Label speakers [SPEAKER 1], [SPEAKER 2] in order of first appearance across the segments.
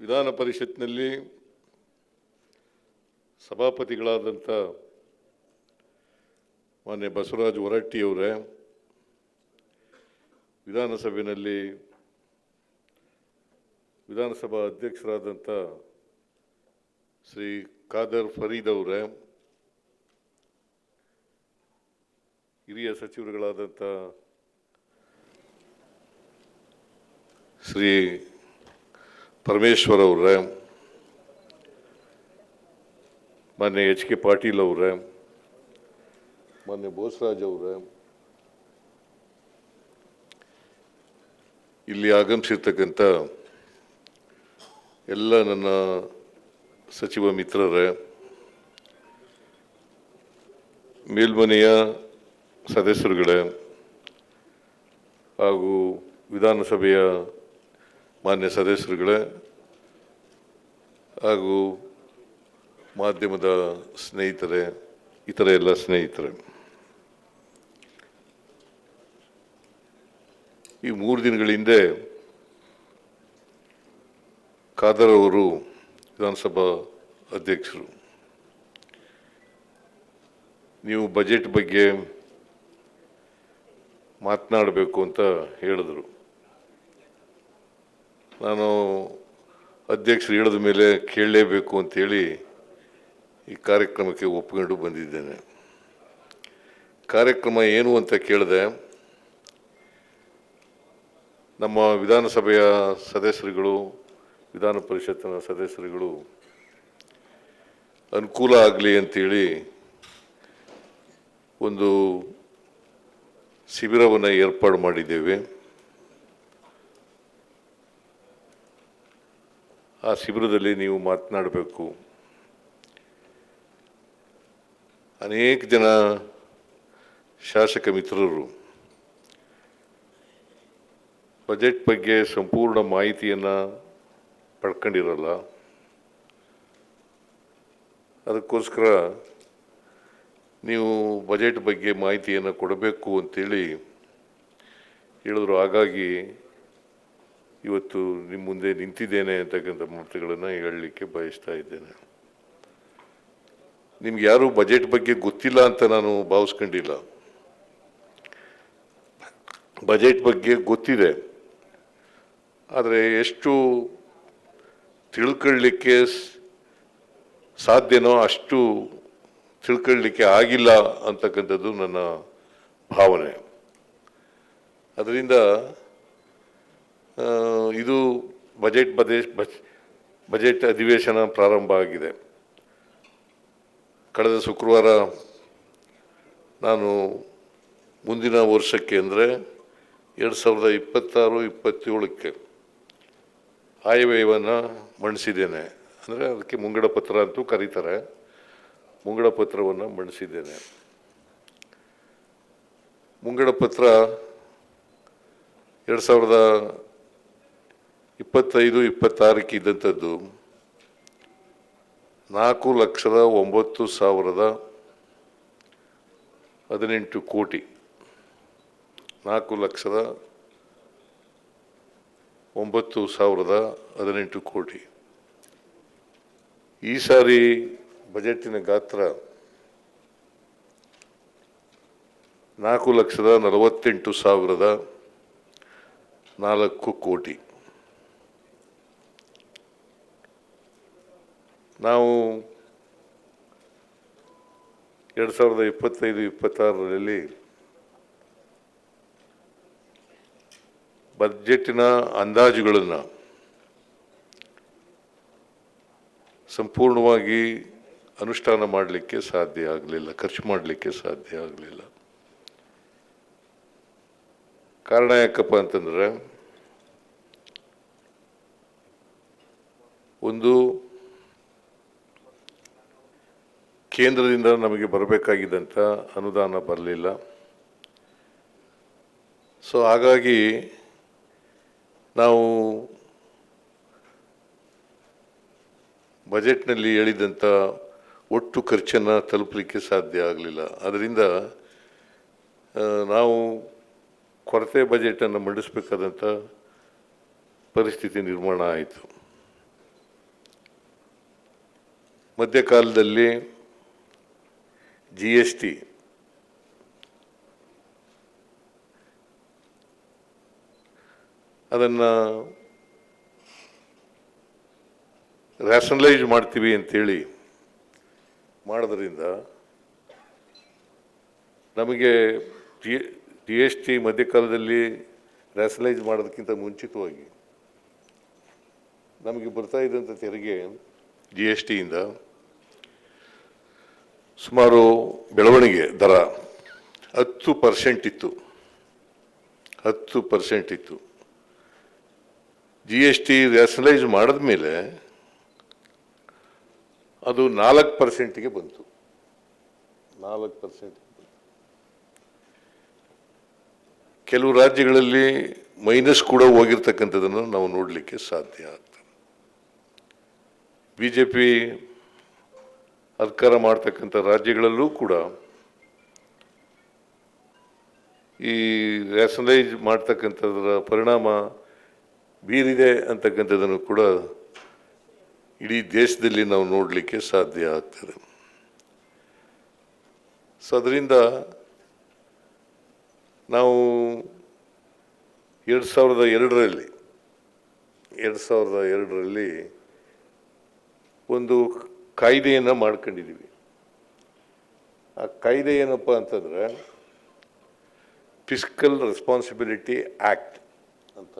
[SPEAKER 1] ವಿಧಾನ ಪರಿಷತ್ನಲ್ಲಿ ಸಭಾಪತಿಗಳಾದಂಥ ಮಾನ್ಯ ಬಸವರಾಜ ಹೊರಟ್ಟಿಯವರೇ, ವಿಧಾನಸಭೆಯಲ್ಲಿ ವಿಧಾನಸಭಾ ಅಧ್ಯಕ್ಷರಾದಂಥ ಶ್ರೀ ಖಾದರ್ ಫರೀದ್ ಅವರೇ, ಹಿರಿಯ ಸಚಿವರುಗಳಾದಂಥ ಶ್ರೀ ಪರಮೇಶ್ವರ್ ಅವರೇ, ಮಾನ್ಯ ಎಚ್ ಕೆ ಪಾಟೀಲ್ ಅವರೇ, ಮಾನ್ಯ ಬೋಸರಾಜ್ ಅವರೇ, ಇಲ್ಲಿ ಆಗಮಿಸಿರ್ತಕ್ಕಂಥ ಎಲ್ಲ ನನ್ನ ಸಚಿವ ಮಿತ್ರರೇ, ಮೇಲ್ಮನೆಯ ಸದಸ್ಯರುಗಳೇ ಹಾಗೂ ವಿಧಾನಸಭೆಯ ಮಾನ್ಯ ಸದಸ್ಯರುಗಳೇ ಹಾಗೂ ಮಾಧ್ಯಮದ ಸ್ನೇಹಿತರೆ, ಇತರ ಎಲ್ಲ ಸ್ನೇಹಿತರೆ, ಈ 3 ದಿನಗಳ ಹಿಂದೆ ಖಾದರ್ ಅವರು ವಿಧಾನಸಭಾ ಅಧ್ಯಕ್ಷರು ನೀವು ಬಜೆಟ್ ಬಗ್ಗೆ ಮಾತನಾಡಬೇಕು ಅಂತ ಹೇಳಿದರು. ನಾನು ಅಧ್ಯಕ್ಷರು ಹೇಳಿದ ಮೇಲೆ ಕೇಳಲೇಬೇಕು ಅಂತೇಳಿ ಈ ಕಾರ್ಯಕ್ರಮಕ್ಕೆ ಒಪ್ಪಿಕೊಂಡು ಬಂದಿದ್ದೇನೆ. ಕಾರ್ಯಕ್ರಮ ಏನು ಅಂತ ಕೇಳಿದೆ. ನಮ್ಮ ವಿಧಾನಸಭೆಯ ಸದಸ್ಯರುಗಳು, ವಿಧಾನ ಪರಿಷತ್ತಿನ ಸದಸ್ಯರುಗಳು ಅನುಕೂಲ ಆಗಲಿ ಅಂತೇಳಿ ಒಂದು ಶಿಬಿರವನ್ನು ಏರ್ಪಾಡು ಮಾಡಿದ್ದೇವೆ. ಆ ಶಿಬಿರದಲ್ಲಿ ನೀವು ಮಾತನಾಡಬೇಕು. ಅನೇಕ ಜನ ಶಾಸಕ ಮಿತ್ರರು ಬಜೆಟ್ ಬಗ್ಗೆ ಸಂಪೂರ್ಣ ಮಾಹಿತಿಯನ್ನು ಪಡ್ಕೊಂಡಿರಲ್ಲ. ಅದಕ್ಕೋಸ್ಕರ ನೀವು ಬಜೆಟ್ ಬಗ್ಗೆ ಮಾಹಿತಿಯನ್ನು ಕೊಡಬೇಕು ಅಂತೇಳಿ ಹೇಳಿದ್ರು. ಹಾಗಾಗಿ ಇವತ್ತು ನಿಮ್ಮ ಮುಂದೆ ನಿಂತಿದ್ದೇನೆ ಅಂತಕ್ಕಂಥ ಮಾತುಗಳನ್ನು ಹೇಳಲಿಕ್ಕೆ ಬಯಸ್ತಾ ಇದ್ದೇನೆ. ನಿಮ್ಗೆ ಯಾರು ಬಜೆಟ್ ಬಗ್ಗೆ ಗೊತ್ತಿಲ್ಲ ಅಂತ ನಾನು ಭಾವಿಸ್ಕೊಂಡಿಲ್ಲ. ಬಜೆಟ್ ಬಗ್ಗೆ ಗೊತ್ತಿದೆ, ಆದರೆ ಎಷ್ಟು ತಿಳ್ಕೊಳ್ಳಿಕ್ಕೆ ಸಾಧ್ಯನೋ ಅಷ್ಟು ತಿಳ್ಕೊಳ್ಳಿಕ್ಕೆ ಆಗಿಲ್ಲ ಅಂತಕ್ಕಂಥದ್ದು ನನ್ನ ಭಾವನೆ. ಅದರಿಂದ ಇದು ಬಜೆಟ್ ಅಧಿವೇಶನ ಪ್ರಾರಂಭ ಆಗಿದೆ. ಕಳೆದ ಶುಕ್ರವಾರ ನಾನು ಮುಂದಿನ ವರ್ಷಕ್ಕೆ ಅಂದರೆ 2026-27ಕ್ಕೆ ಆಯವ್ಯಯವನ್ನು ಮಂಡಿಸಿದ್ದೇನೆ. ಅಂದರೆ ಅದಕ್ಕೆ ಮುಂಗಡ ಪತ್ರ ಅಂತೂ ಕರೀತಾರೆ. ಮುಂಗಡ ಪತ್ರವನ್ನು ಮಂಡಿಸಿದ್ದೇನೆ. ಮುಂಗಡ ಪತ್ರ 2025-26ಕ್ಕೆ ಇದ್ದಂಥದ್ದು 4,09,18 ಕೋಟಿ. 4,09,18 ಕೋಟಿ. ಈ ಸಾರಿ ಬಜೆಟಿನ ಗಾತ್ರ 4,48,004 ಕೋಟಿ. ನಾವು 2025-26ರಲ್ಲಿ ಬಜೆಟಿನ ಅಂದಾಜುಗಳನ್ನು ಸಂಪೂರ್ಣವಾಗಿ ಅನುಷ್ಠಾನ ಮಾಡಲಿಕ್ಕೆ ಸಾಧ್ಯ ಆಗಲಿಲ್ಲ, ಖರ್ಚು ಮಾಡಲಿಕ್ಕೆ ಸಾಧ್ಯ ಆಗಲಿಲ್ಲ. ಕಾರಣ ಯಾಕಪ್ಪ ಅಂತಂದರೆ, ಒಂದು ಕೇಂದ್ರದಿಂದ ನಮಗೆ ಬರಬೇಕಾಗಿದ್ದಂಥ ಅನುದಾನ ಬರಲಿಲ್ಲ. ಸೊ ಹಾಗಾಗಿ ನಾವು ಬಜೆಟ್ನಲ್ಲಿ ಹೇಳಿದಂಥ ಒಟ್ಟು ಖರ್ಚನ್ನು ತಲುಪಲಿಕ್ಕೆ ಸಾಧ್ಯ ಆಗಲಿಲ್ಲ. ಅದರಿಂದ ನಾವು ಕೊರತೆ ಬಜೆಟನ್ನು ಮಂಡಿಸಬೇಕಾದಂಥ ಪರಿಸ್ಥಿತಿ ನಿರ್ಮಾಣ ಆಯಿತು. ಮಧ್ಯಕಾಲದಲ್ಲಿ GST ಅದನ್ನು ರ್ಯಾಷನಲೈಸ್ ಮಾಡ್ತೀವಿ ಅಂತೇಳಿ ಮಾಡೋದ್ರಿಂದ ನಮಗೆ GST ಮಧ್ಯಕಾಲದಲ್ಲಿ ರ್ಯಾಷನಲೈಸ್ ಮಾಡೋದಕ್ಕಿಂತ ಮುಂಚಿತವಾಗಿ ನಮಗೆ ಬರ್ತಾ ಇದ್ದಂಥ ತೆರಿಗೆ GSTಯಿಂದ ಸುಮಾರು ಬೆಳವಣಿಗೆ ದರ 10% ಇತ್ತು. 10% ಇತ್ತು. GST ರ್ಯಾಷನಲೈಸ್ ಮಾಡಿದ ಮೇಲೆ ಅದು 4%ಗೆ ಬಂತು. 4%. ಕೆಲವು ರಾಜ್ಯಗಳಲ್ಲಿ ಮೈನಸ್ ಕೂಡ ಹೋಗಿರ್ತಕ್ಕಂಥದ್ದನ್ನು ನಾವು ನೋಡಲಿಕ್ಕೆ ಸಾಧ್ಯ ಆಗ್ತದೆ. BJP ಅಧಿಕಾರ ಮಾಡ್ತಕ್ಕಂಥ ರಾಜ್ಯಗಳಲ್ಲೂ ಕೂಡ ಈ ರ್ಯಾಷನಲೈಸ್ ಮಾಡ್ತಕ್ಕಂಥದ್ರ ಪರಿಣಾಮ ಬೀರಿದೆ ಅಂತಕ್ಕಂಥದ್ದನ್ನು ಕೂಡ ಇಡೀ ದೇಶದಲ್ಲಿ ನಾವು ನೋಡಲಿಕ್ಕೆ ಸಾಧ್ಯ ಆಗ್ತದೆ. ಸೊ ಅದರಿಂದ ನಾವು 2002ರಲ್ಲಿ ಒಂದು ಕಾಯ್ದೆಯನ್ನು ಮಾಡ್ಕೊಂಡಿದ್ದೀವಿ. ಆ ಕಾಯ್ದೆ ಏನಪ್ಪ ಅಂತಂದರೆ ಫಿಸ್ಕಲ್ ರೆಸ್ಪಾನ್ಸಿಬಿಲಿಟಿ ಆ್ಯಕ್ಟ್ ಅಂತ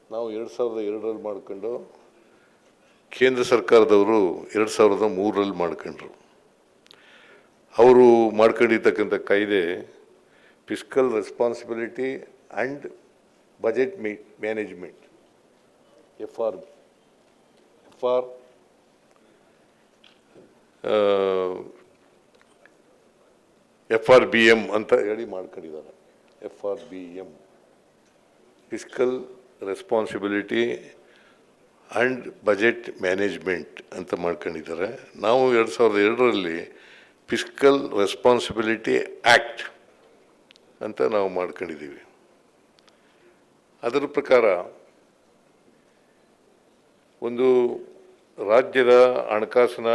[SPEAKER 1] ನಾವು 2002ರಲ್ಲಿ ಮಾಡ್ಕೊಂಡು ಕೇಂದ್ರ ಸರ್ಕಾರದವರು 2003ರಲ್ಲಿ ಮಾಡ್ಕೊಂಡ್ರು. ಅವರು ಮಾಡ್ಕೊಂಡಿರ್ತಕ್ಕಂಥ ಕಾಯ್ದೆ fiscal responsibility and budget management FRBM ಅಂತ ಹೇಳಿ ಮಾಡ್ಕೊಂಡಿದ್ದಾರೆ. FRBM fiscal responsibility and budget management ಅಂತ ಮಾಡ್ಕೊಂಡಿದ್ದಾರೆ. ನಾವು 2002ರಲ್ಲಿ ಫಿಸ್ಕಲ್ ರೆಸ್ಪಾನ್ಸಿಬಿಲಿಟಿ ಆ್ಯಕ್ಟ್ ಅಂತ ನಾವು ಮಾಡ್ಕೊಂಡಿದ್ದೀವಿ. ಅದರ ಪ್ರಕಾರ ಒಂದು ರಾಜ್ಯದ ಹಣಕಾಸಿನ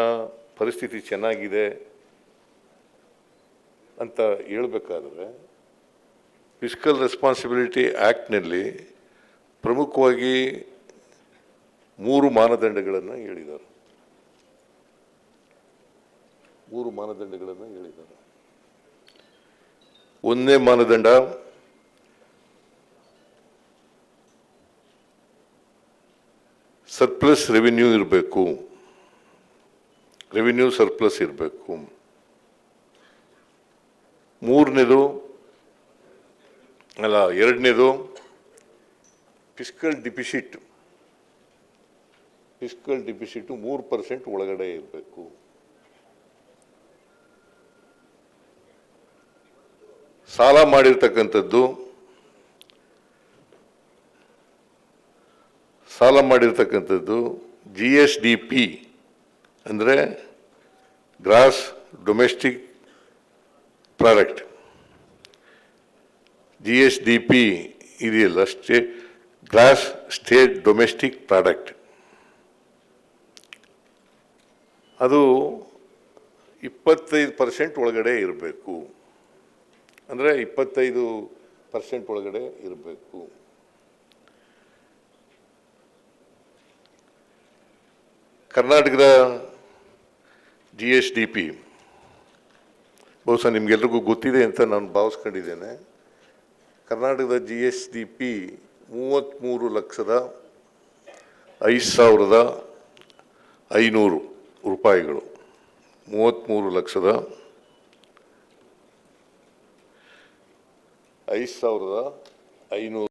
[SPEAKER 1] ಪರಿಸ್ಥಿತಿ ಚೆನ್ನಾಗಿದೆ ಅಂತ ಹೇಳಬೇಕಾದ್ರೆ ಫಿಸ್ಕಲ್ ರೆಸ್ಪಾನ್ಸಿಬಿಲಿಟಿ ಆ್ಯಕ್ಟ್ನಲ್ಲಿ ಪ್ರಮುಖವಾಗಿ 3 ಮಾನದಂಡಗಳನ್ನು ಹೇಳಿದ್ದಾರೆ. 3 ಮಾನದಂಡಗಳನ್ನು ಹೇಳಿದ್ದಾರೆ. ಒಂದನೇ ಮಾನದಂಡ ಸರ್ಪ್ಲಸ್ ರೆವಿನ್ಯೂ ಇರಬೇಕು. ರೆವಿನ್ಯೂ ಸರ್ಪ್ಲಸ್ ಇರಬೇಕು. ಎರಡನೇದು ಫಿಸ್ಕಲ್ ಡಿಫಿಸಿಟ್ 3% ಒಳಗಡೆ ಇರಬೇಕು. ಸಾಲ ಮಾಡಿರ್ತಕ್ಕಂಥದ್ದು GSDP ಅಂದರೆ ಗ್ರಾಸ್ ಡೊಮೆಸ್ಟಿಕ್ ಪ್ರಾಡಕ್ಟ್. GSDP ಇದೆಯಲ್ಲ, ಗ್ರಾಸ್ ಸ್ಟೇಟ್ ಡೊಮೆಸ್ಟಿಕ್ ಪ್ರಾಡಕ್ಟ್, ಅದು 25% ಒಳಗಡೆ ಇರಬೇಕು. ಅಂದರೆ 25% ಒಳಗಡೆ ಇರಬೇಕು. ಕರ್ನಾಟಕದ GSDP ಬಹುಶಃ ನಿಮಗೆಲ್ರಿಗೂ ಗೊತ್ತಿದೆ ಅಂತ ನಾನು ಭಾವಿಸ್ಕೊಂಡಿದ್ದೇನೆ. ಕರ್ನಾಟಕದ GSDP 33,05,500 ರೂಪಾಯಿಗಳು. 33,05,500